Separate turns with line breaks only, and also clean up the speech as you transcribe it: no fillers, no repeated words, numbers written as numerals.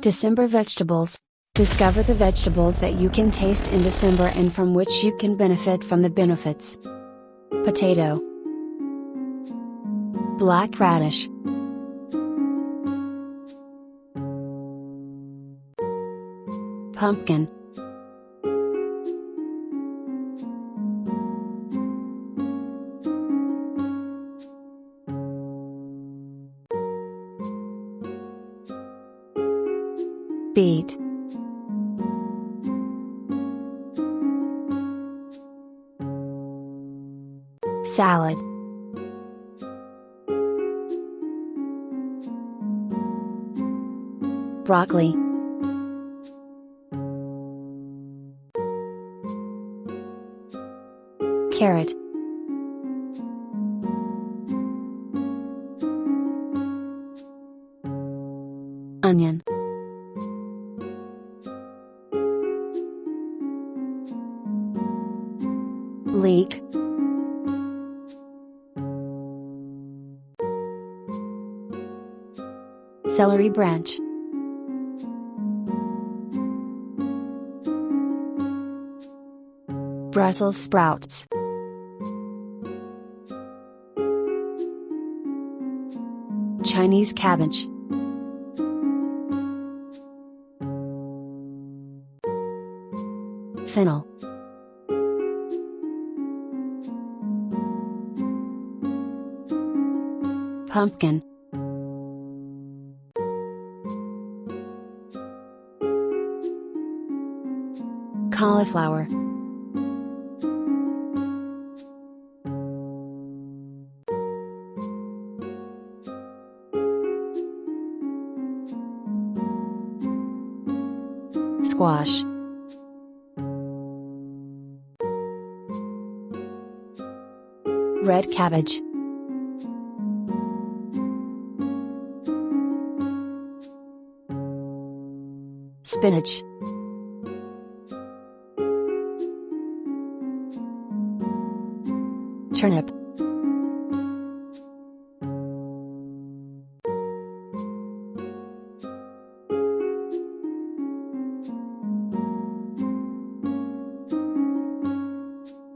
December vegetables. Discover the vegetables that you can taste in December and from which you can benefit from the benefits. Potato. Black radish. Pumpkin. Beet. Salad. Broccoli. Carrot. Onion. Leek. Celery branch. Brussels sprouts. Chinese cabbage. Fennel. Pumpkin. Cauliflower. Squash. Red cabbage. Spinach. Turnip.